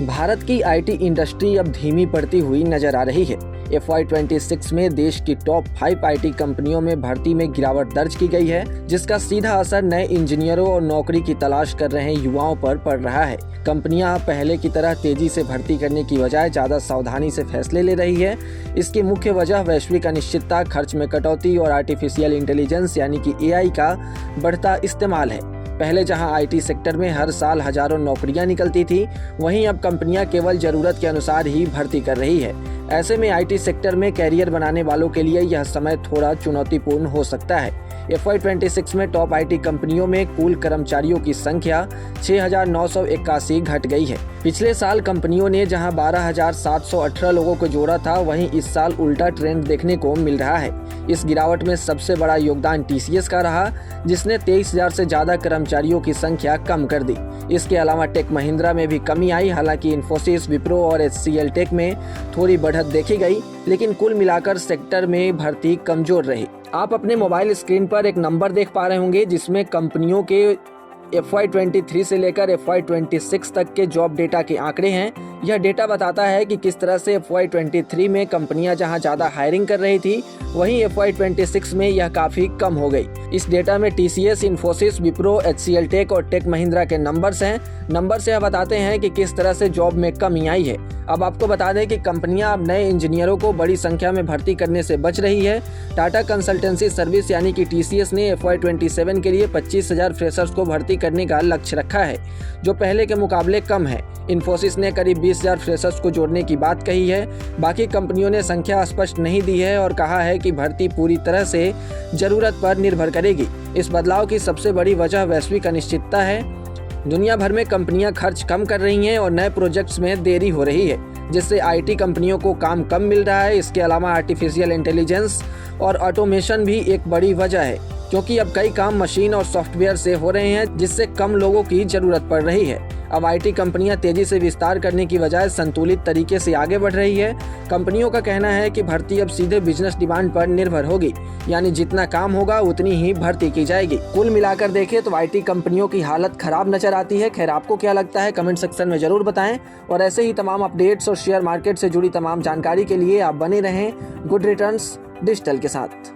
भारत की IT industry अब धीमी पड़ती हुई नजर आ रही है। FY26 में देश की टॉप 5 आईटी कंपनियों में भर्ती में गिरावट दर्ज की गई है, जिसका सीधा असर नए इंजीनियरों और नौकरी की तलाश कर रहे युवाओं पर पड़ रहा है। कंपनियां पहले की तरह तेजी से भर्ती करने की बजाय ज्यादा सावधानी से फैसले ले रही है। इसकी मुख्य वजह वैश्विक अनिश्चितता, खर्च में कटौती और आर्टिफिशियल इंटेलिजेंस यानी कि AI का बढ़ता इस्तेमाल है। पहले जहां आईटी सेक्टर में हर साल हजारों नौकरियां निकलती थी, वहीं अब कंपनियां केवल जरूरत के अनुसार ही भर्ती कर रही है। ऐसे में आईटी सेक्टर में कैरियर बनाने वालों के लिए यह समय थोड़ा चुनौतीपूर्ण हो सकता है। FY26 में टॉप आईटी कंपनियों में कुल कर्मचारियों की संख्या 6,981 घट गई है। पिछले साल कंपनियों ने जहां 12,718 लोगों को जोड़ा था, वहीं इस साल उल्टा ट्रेंड देखने को मिल रहा है। इस गिरावट में सबसे बड़ा योगदान TCS का रहा, जिसने 23,000 से ज्यादा कर्मचारियों की संख्या कम कर दी। इसके अलावा टेक महिंद्रा में भी कमी आई। हालांकि इन्फोसिस, विप्रो और HCL टेक में थोड़ी बढ़त देखी गई, लेकिन कुल मिलाकर सेक्टर में भर्ती कमजोर रही। आप अपने मोबाइल स्क्रीन पर एक नंबर देख पा रहे होंगे, जिसमें कंपनियों के FY23 से लेकर FY26 तक के जॉब डेटा के आंकड़े हैं। यह डेटा बताता है कि किस तरह से FY23 में कंपनियां जहां ज्यादा हायरिंग कर रही थी, वहीं FY26 में यह काफी कम हो गई। इस डेटा में TCS, इन्फोसिस, विप्रो, HCL टेक और टेक महिंद्रा के नंबर्स हैं। नंबर से यह बताते हैं कि किस तरह से जॉब में कमी आई है। अब आपको बता दें कि कंपनियां अब नए इंजीनियरों को बड़ी संख्या में भर्ती करने से बच रही है। टाटा कंसल्टेंसी सर्विस यानी कि TCS ने FY27 के लिए 25,000 फ्रेशर्स को भर्ती करने का लक्ष्य रखा है, जो पहले के मुकाबले कम है। इन्फोसिस ने करीब 20,000 फ्रेशर्स को जोड़ने की बात कही है। बाकी कंपनियों ने संख्या स्पष्ट नहीं दी है और कहा है कि भर्ती पूरी तरह से जरूरत पर निर्भर करेगी। इस बदलाव की सबसे बड़ी वजह वैश्विक अनिश्चितता है। दुनिया भर में कंपनियां खर्च कम कर रही हैं और नए प्रोजेक्ट्स में देरी हो रही है, जिससे आईटी कंपनियों को काम कम मिल रहा है। इसके अलावा आर्टिफिशियल इंटेलिजेंस और ऑटोमेशन भी एक बड़ी वजह है, क्योंकि अब कई काम मशीन और सॉफ्टवेयर से हो रहे हैं, जिससे कम लोगों की जरूरत पड़ रही है। अब आईटी कंपनियां तेजी से विस्तार करने की बजाय संतुलित तरीके से आगे बढ़ रही है। कंपनियों का कहना है कि भर्ती अब सीधे बिजनेस डिमांड पर निर्भर होगी, यानी जितना काम होगा उतनी ही भर्ती की जाएगी। कुल मिलाकर देखें तो आईटी कंपनियों की हालत खराब नजर आती है। खैर, आपको क्या लगता है कमेंट सेक्शन में जरूर बताएं और ऐसे ही तमाम अपडेट्स और शेयर मार्केट से जुड़ी तमाम जानकारी के लिए आप बने रहें गुड रिटर्न्स डिजिटल के साथ।